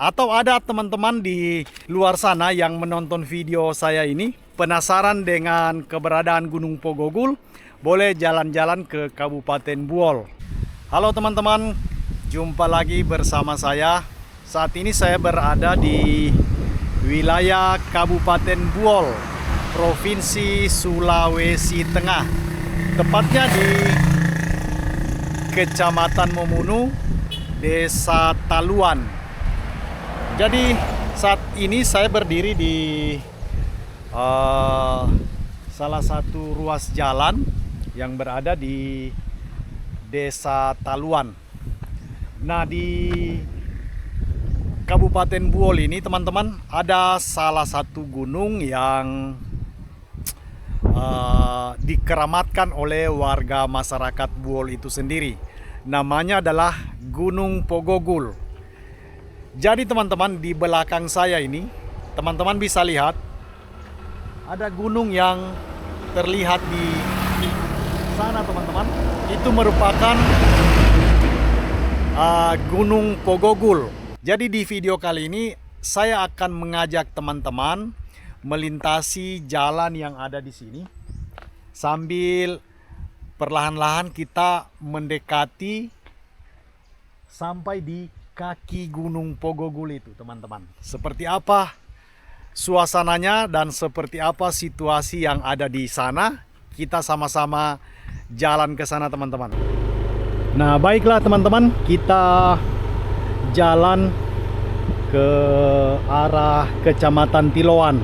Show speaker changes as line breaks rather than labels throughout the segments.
Atau ada teman-teman di luar sana yang menonton video saya ini penasaran dengan keberadaan Gunung Pogogul, boleh jalan-jalan ke Kabupaten Buol. Halo teman-teman, jumpa lagi bersama saya. Saat ini saya berada di wilayah Kabupaten Buol, Provinsi Sulawesi Tengah. Tepatnya di Kecamatan Momunu, Desa Taluan. Jadi saat ini saya berdiri di salah satu ruas jalan yang berada di Desa Taluan. Nah, di Kabupaten Buol ini teman-teman ada salah satu gunung yang dikeramatkan oleh warga masyarakat Buol itu sendiri. Namanya adalah Gunung Pogogul. Jadi teman-teman, di belakang saya ini teman-teman bisa lihat ada gunung yang terlihat di sana teman-teman. Itu merupakan Gunung Pogogul. Jadi di video kali ini saya akan mengajak teman-teman melintasi jalan yang ada di sini sambil perlahan-lahan kita mendekati sampai di kaki Gunung Pogogul itu teman-teman. Seperti apa suasananya dan seperti apa situasi yang ada di sana, kita sama-sama jalan ke sana teman-teman. Nah, baiklah teman-teman, kita jalan ke arah Kecamatan Tiloan.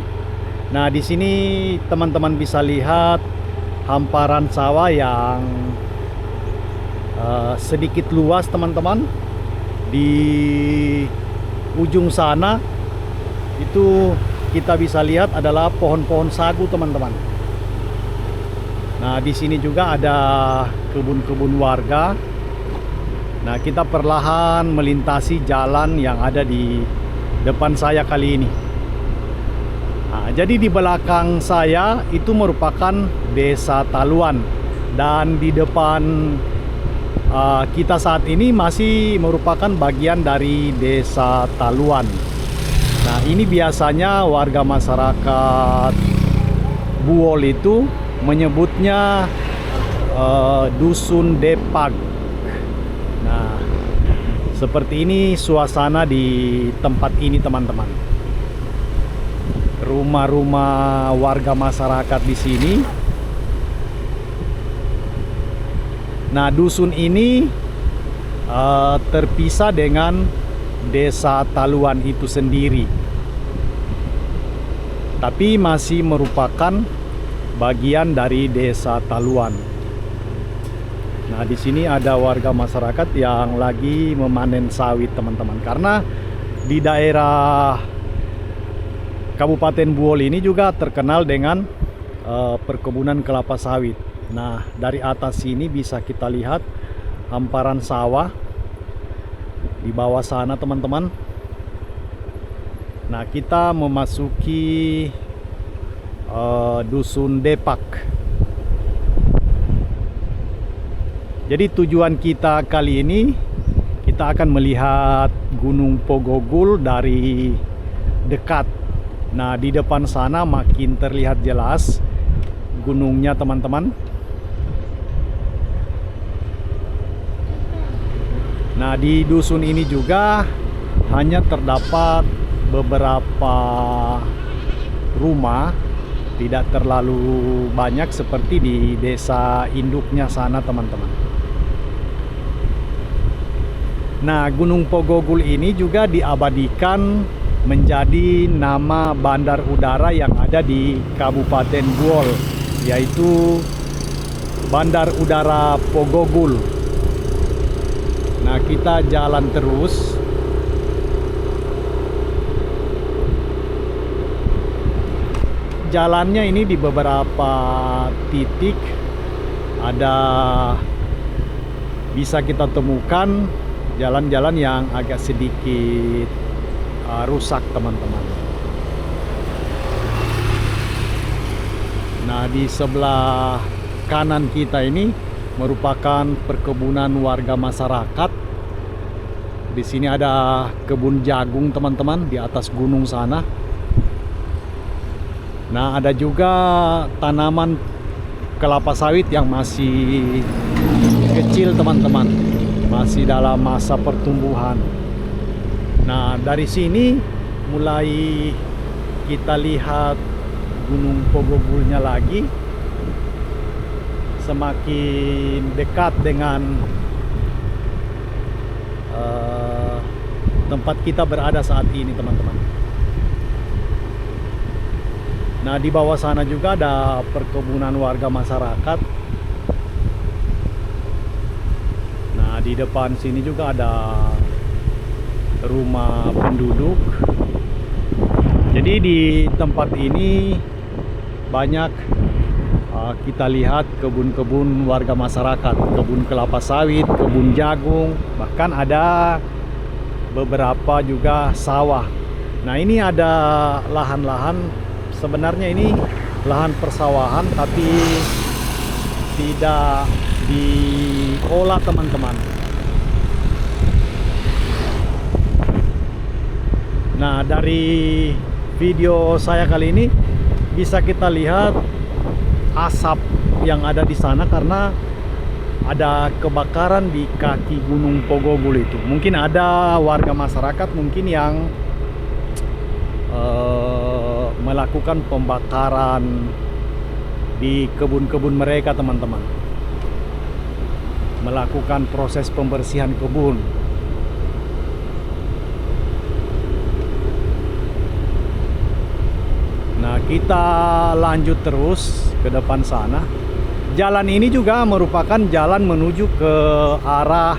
Nah, di sini teman-teman bisa lihat hamparan sawah yang sedikit luas teman-teman. Di ujung sana itu kita bisa lihat adalah pohon-pohon sagu teman-teman. Nah, di sini juga ada kebun-kebun warga. Nah, kita perlahan melintasi jalan yang ada di depan saya kali ini. Nah, jadi di belakang saya itu merupakan Desa Taluan, dan di depan kita saat ini masih merupakan bagian dari Desa Taluan. Nah, ini biasanya warga masyarakat Buol itu menyebutnya Dusun Depak. Nah, seperti ini suasana di tempat ini teman-teman. Rumah-rumah warga masyarakat di sini. Nah, dusun ini terpisah dengan Desa Taluan itu sendiri, tapi masih merupakan bagian dari Desa Taluan. Nah, di sini ada warga masyarakat yang lagi memanen sawit teman-teman, karena di daerah Kabupaten Buol ini juga terkenal dengan perkebunan kelapa sawit. Nah, dari atas sini bisa kita lihat hamparan sawah di bawah sana teman-teman. Nah, kita memasuki Dusun Depak. Jadi tujuan kita kali ini, kita akan melihat Gunung Pogogul dari dekat. Nah, di depan sana makin terlihat jelas gunungnya teman-teman. Nah, di dusun ini juga hanya terdapat beberapa rumah, tidak terlalu banyak seperti di desa induknya sana teman-teman. Nah, Gunung Pogogul ini juga diabadikan menjadi nama bandar udara yang ada di Kabupaten Buol, yaitu Bandar Udara Pogogul. Nah, kita jalan terus. Jalannya ini di beberapa titik ada, bisa kita temukan jalan-jalan yang agak sedikit rusak teman-teman. Nah, di sebelah kanan kita ini merupakan perkebunan warga masyarakat Di sini ada kebun jagung teman-teman di atas gunung sana. Nah, ada juga tanaman kelapa sawit yang masih kecil teman-teman, masih dalam masa pertumbuhan. Nah, dari sini mulai kita lihat Gunung Pogogulnya lagi, semakin dekat dengan tempat kita berada saat ini teman-teman. Nah, di bawah sana juga ada perkebunan warga masyarakat. Nah, di depan sini juga ada rumah penduduk. Jadi di tempat ini banyak kita lihat kebun-kebun warga masyarakat, kebun kelapa sawit, kebun jagung, bahkan ada beberapa juga sawah. Nah, ini ada lahan-lahan. Sebenarnya ini lahan persawahan tapi tidak diolah teman-teman. Nah, dari video saya kali ini bisa kita lihat asap yang ada di sana karena ada kebakaran di kaki Gunung Pogogul itu. Mungkin ada warga masyarakat mungkin yang melakukan pembakaran di kebun-kebun mereka teman-teman, melakukan proses pembersihan kebun. Nah, kita lanjut terus ke depan sana. Jalan ini juga merupakan jalan menuju ke arah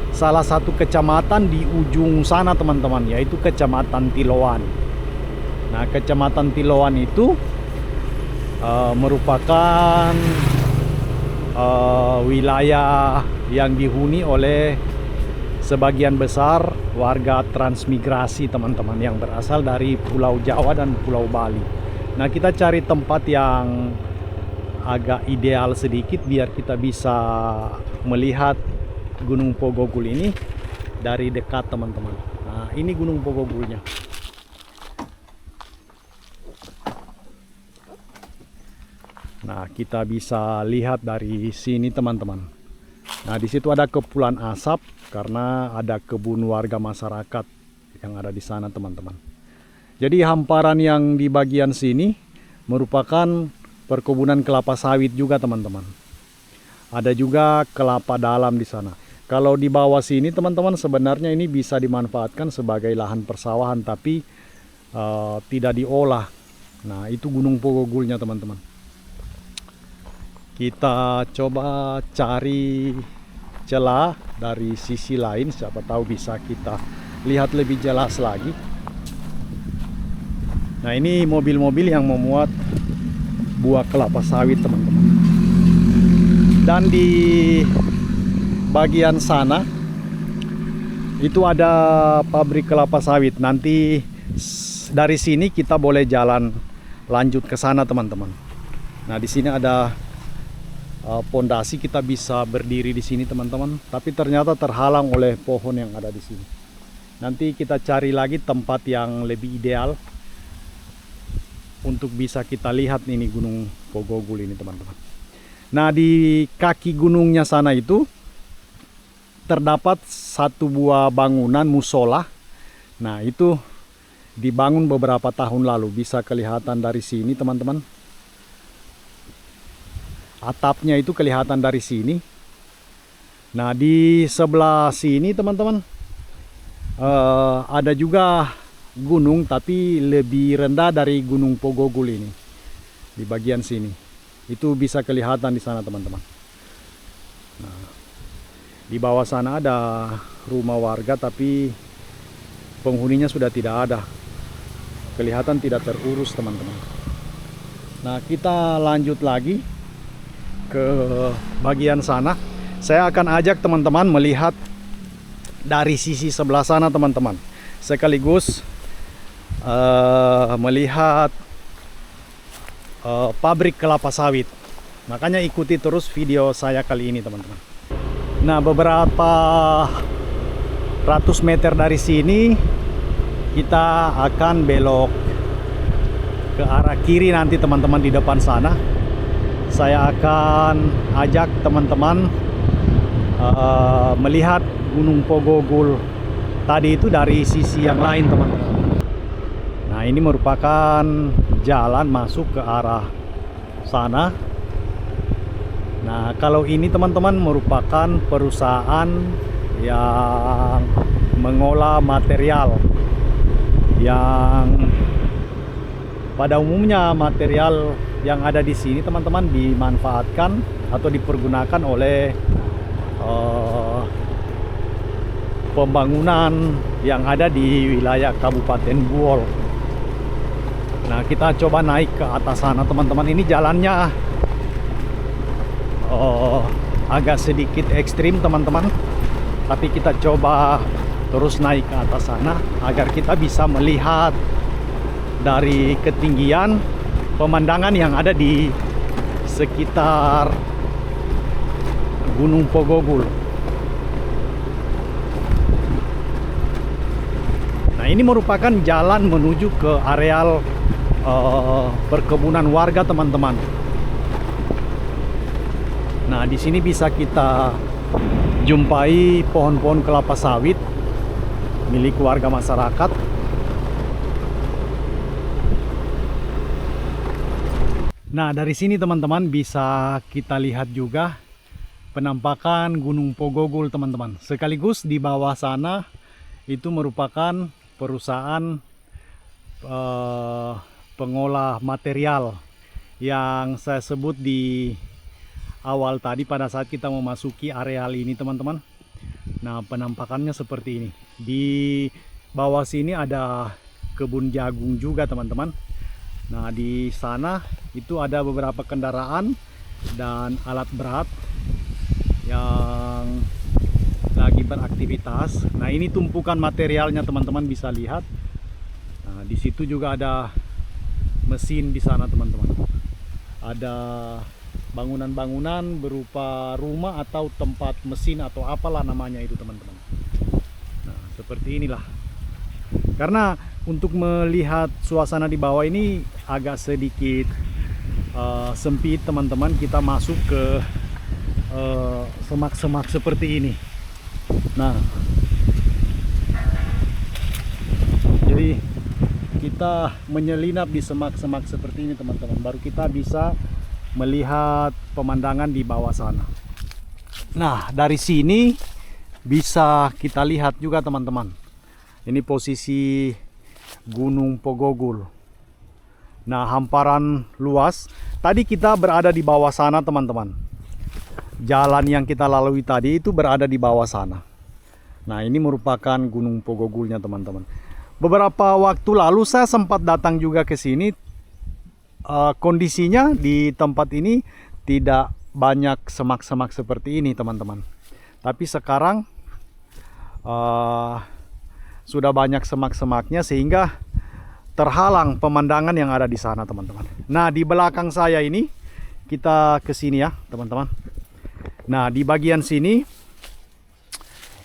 salah satu kecamatan di ujung sana teman-teman, yaitu Kecamatan Tiloan. Nah, Kecamatan Tiloan itu merupakan wilayah yang dihuni oleh sebagian besar warga transmigrasi teman-teman, yang berasal dari Pulau Jawa dan Pulau Bali. Nah, kita cari tempat yang agak ideal sedikit biar kita bisa melihat Gunung Pogogul ini dari dekat teman-teman. Nah, ini Gunung Pogogulnya. Nah, kita bisa lihat dari sini teman-teman. Nah, di situ ada kepulan asap karena ada kebun warga masyarakat yang ada di sana teman-teman. Jadi hamparan yang di bagian sini merupakan perkebunan kelapa sawit juga teman-teman. Ada juga kelapa dalam di sana. Kalau di bawah sini teman-teman sebenarnya ini bisa dimanfaatkan sebagai lahan persawahan tapi tidak diolah. Nah, itu Gunung Pogogulnya teman-teman. Kita coba cari celah dari sisi lain, siapa tahu bisa kita lihat lebih jelas lagi. Nah, ini mobil-mobil yang memuat buah kelapa sawit teman-teman. Dan di bagian sana itu ada pabrik kelapa sawit. Nanti dari sini kita boleh jalan lanjut ke sana teman-teman. Nah, di sini ada pondasi, kita bisa berdiri di sini teman-teman, tapi ternyata terhalang oleh pohon yang ada di sini. Nanti kita cari lagi tempat yang lebih ideal untuk bisa kita lihat ini Gunung Pogogul ini teman-teman. Nah, di kaki gunungnya sana itu terdapat satu buah bangunan musola. Nah, itu dibangun beberapa tahun lalu, bisa kelihatan dari sini teman-teman. Atapnya itu kelihatan dari sini. Nah, di sebelah sini teman-teman ada juga gunung tapi lebih rendah dari Gunung Pogogul ini. Di bagian sini itu bisa kelihatan di sana teman-teman. Nah, di bawah sana ada rumah warga tapi penghuninya sudah tidak ada. Kelihatan tidak terurus teman-teman. Nah, kita lanjut lagi ke bagian sana. Saya akan ajak teman-teman melihat dari sisi sebelah sana teman-teman, sekaligus melihat pabrik kelapa sawit. Makanya ikuti terus video saya kali ini teman-teman. Nah, beberapa 100 meter dari sini kita akan belok ke arah kiri nanti teman-teman. Di depan sana saya akan ajak teman-teman melihat Gunung Pogogul tadi itu dari sisi yang lain teman-teman. Nah, ini merupakan jalan masuk ke arah sana. Nah, kalau ini teman-teman merupakan perusahaan yang mengolah material yang pada umumnya material yang ada di sini teman-teman dimanfaatkan atau dipergunakan oleh pembangunan yang ada di wilayah Kabupaten Buol. Nah, kita coba naik ke atas sana teman-teman. Ini jalannya agak sedikit ekstrim teman-teman, tapi kita coba terus naik ke atas sana agar kita bisa melihat dari ketinggian pemandangan yang ada di sekitar Gunung Pogogul. Nah, ini merupakan jalan menuju ke areal perkebunan warga teman-teman. Nah, di sini bisa kita jumpai pohon-pohon kelapa sawit milik warga masyarakat. Nah, dari sini teman-teman bisa kita lihat juga penampakan Gunung Pogogul teman-teman. Sekaligus di bawah sana itu merupakan perusahaan pengolah material yang saya sebut di awal tadi pada saat kita memasuki areal ini teman-teman. Nah, penampakannya seperti ini. Di bawah sini ada kebun jagung juga teman-teman. Nah, di sana itu ada beberapa kendaraan dan alat berat yang lagi beraktivitas. Nah, ini tumpukan materialnya teman-teman bisa lihat. Nah, di situ juga ada mesin di sana teman-teman. Ada bangunan-bangunan berupa rumah atau tempat mesin atau apalah namanya itu teman-teman. Nah, seperti inilah. Karena untuk melihat suasana di bawah ini agak sedikit sempit teman-teman, kita masuk ke semak-semak seperti ini. Nah, jadi kita menyelinap di semak-semak seperti ini teman-teman, baru kita bisa melihat pemandangan di bawah sana. Nah, dari sini bisa kita lihat juga teman-teman. Ini posisi Gunung Pogogul. Nah, hamparan luas. Tadi kita berada di bawah sana teman-teman. Jalan yang kita lalui tadi itu berada di bawah sana. Nah, ini merupakan Gunung Pogogulnya teman-teman. Beberapa waktu lalu saya sempat datang juga ke sini. Kondisinya di tempat ini tidak banyak semak-semak seperti ini teman-teman. Tapi sekarang sudah banyak semak-semaknya sehingga terhalang pemandangan yang ada di sana teman-teman. Nah, di belakang saya ini kita ke sini ya teman-teman. Nah, di bagian sini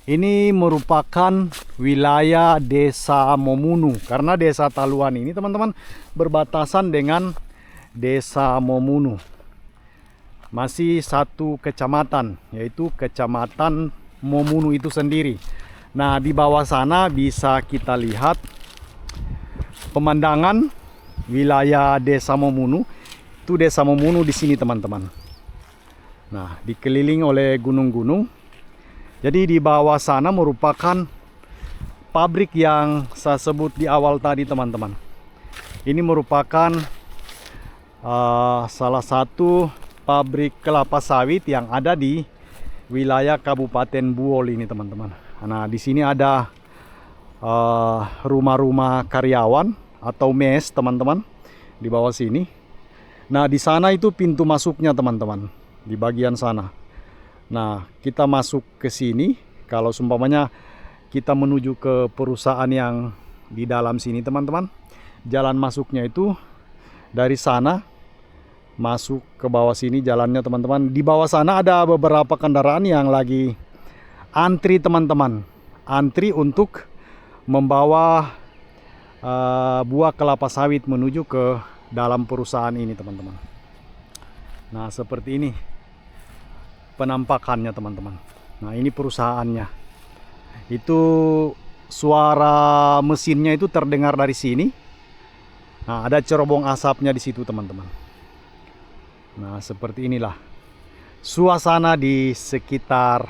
ini merupakan wilayah Desa Momunu, karena Desa Taluan ini teman-teman berbatasan dengan Desa Momunu. Masih satu kecamatan, yaitu Kecamatan Momunu itu sendiri. Nah, di bawah sana bisa kita lihat pemandangan wilayah Desa Momunu. Itu Desa Momunu di sini teman-teman. Nah, dikelilingi oleh gunung-gunung. Jadi di bawah sana merupakan pabrik yang saya sebut di awal tadi teman-teman. Ini merupakan salah satu pabrik kelapa sawit yang ada di wilayah Kabupaten Buol ini teman-teman. Nah, di sini ada rumah-rumah karyawan atau mes teman-teman di bawah sini. Nah, di sana itu pintu masuknya teman-teman, di bagian sana. Nah, kita masuk ke sini. Kalau seumpamanya kita menuju ke perusahaan yang di dalam sini teman-teman, jalan masuknya itu dari sana masuk ke bawah sini jalannya teman-teman. Di bawah sana ada beberapa kendaraan yang lagi antri teman-teman. antri untuk membawa buah kelapa sawit menuju ke dalam perusahaan ini, teman-teman. Nah, seperti ini penampakannya, teman-teman. Nah, ini perusahaannya. Itu suara mesinnya itu terdengar dari sini. Nah, ada cerobong asapnya di situ, teman-teman. Nah, seperti inilah suasana di sekitar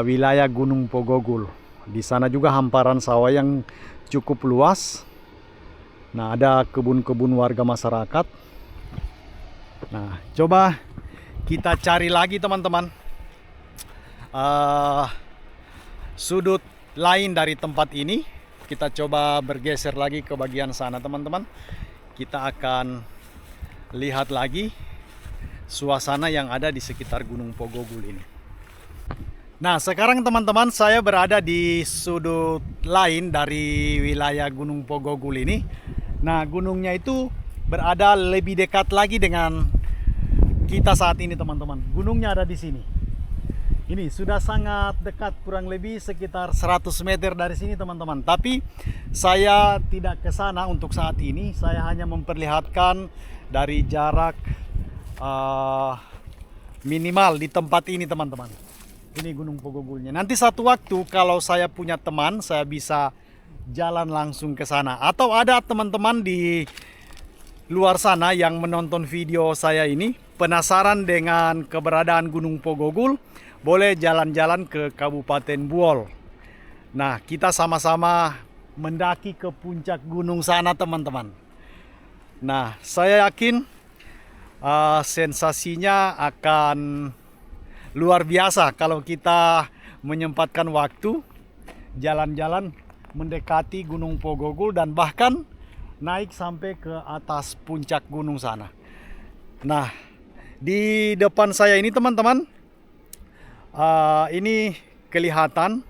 wilayah Gunung Pogogul. Di sana juga hamparan sawah yang cukup luas. Nah, ada kebun-kebun warga masyarakat. Nah, coba kita cari lagi, teman-teman, sudut lain dari tempat ini. Kita coba bergeser lagi ke bagian sana, teman-teman. Kita akan lihat lagi suasana yang ada di sekitar Gunung Pogogul ini. Nah, sekarang teman-teman, saya berada di sudut lain dari wilayah Gunung Pogogul ini. Nah, gunungnya itu berada lebih dekat lagi dengan kita saat ini, teman-teman. Gunungnya ada di sini. Ini sudah sangat dekat, kurang lebih sekitar 100 meter dari sini, teman-teman. Tapi saya tidak ke sana untuk saat ini. Saya hanya memperlihatkan dari jarak minimal di tempat ini, teman-teman. Ini Gunung Pogogulnya. Nanti satu waktu kalau saya punya teman, saya bisa jalan langsung ke sana. Atau ada teman-teman di luar sana yang menonton video saya ini, penasaran dengan keberadaan Gunung Pogogul, boleh jalan-jalan ke Kabupaten Buol. Nah, kita sama-sama mendaki ke puncak gunung sana, teman-teman. Nah, saya yakin sensasinya akan luar biasa kalau kita menyempatkan waktu jalan-jalan mendekati Gunung Pogogul dan bahkan naik sampai ke atas puncak gunung sana. Nah, di depan saya ini, teman-teman, ini kelihatan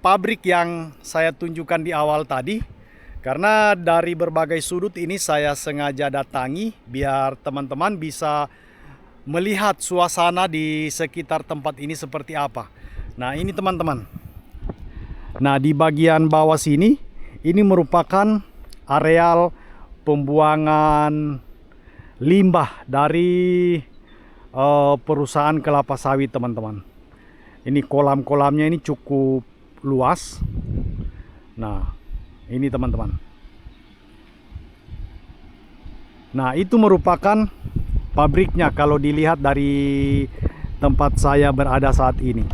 pabrik yang saya tunjukkan di awal tadi. Karena dari berbagai sudut ini saya sengaja datangi biar teman-teman bisa melihat suasana di sekitar tempat ini seperti apa. Nah, ini, teman-teman. Nah, di bagian bawah sini, ini merupakan areal pembuangan limbah dari perusahaan kelapa sawit, teman-teman. Ini kolam-kolamnya ini cukup luas. Nah, ini, teman-teman. Nah, itu merupakan pabriknya kalau dilihat dari tempat saya berada saat ini.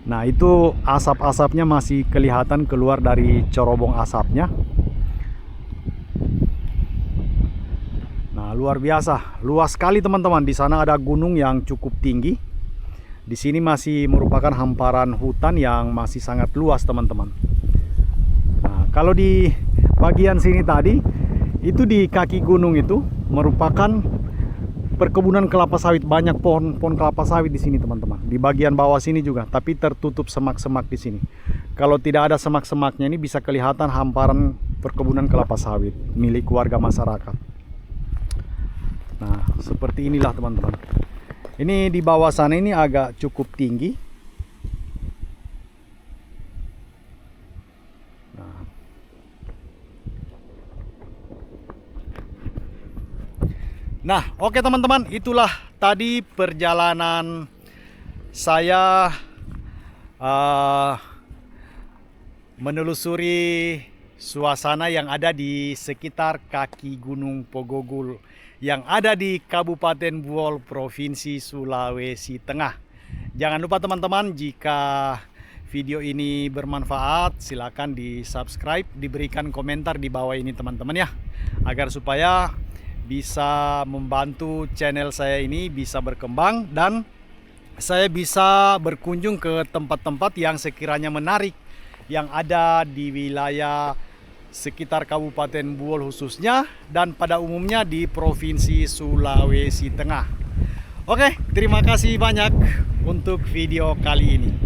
Nah, itu asap-asapnya masih kelihatan keluar dari cerobong asapnya. Nah, luar biasa, luas sekali, teman-teman. Di sana ada gunung yang cukup tinggi. Di sini masih merupakan hamparan hutan yang masih sangat luas, teman-teman. Nah, kalau di bagian sini tadi, itu di kaki gunung itu merupakan perkebunan kelapa sawit. Banyak pohon-pohon kelapa sawit di sini, teman-teman. Di bagian bawah sini juga, tapi tertutup semak-semak di sini. Kalau tidak ada semak-semaknya ini bisa kelihatan hamparan perkebunan kelapa sawit milik warga masyarakat. Nah, seperti inilah, teman-teman. Ini di bawah sana ini agak cukup tinggi. Nah, oke, teman-teman, itulah tadi perjalanan saya menelusuri suasana yang ada di sekitar kaki Gunung Pogogul yang ada di Kabupaten Buol, Provinsi Sulawesi Tengah. Jangan lupa, teman-teman, jika video ini bermanfaat, silakan di-subscribe, diberikan komentar di bawah ini, teman-teman, ya, agar supaya bisa membantu channel saya ini bisa berkembang dan saya bisa berkunjung ke tempat-tempat yang sekiranya menarik yang ada di wilayah sekitar Kabupaten Buol khususnya dan pada umumnya di Provinsi Sulawesi Tengah. Oke, terima kasih banyak untuk video kali ini.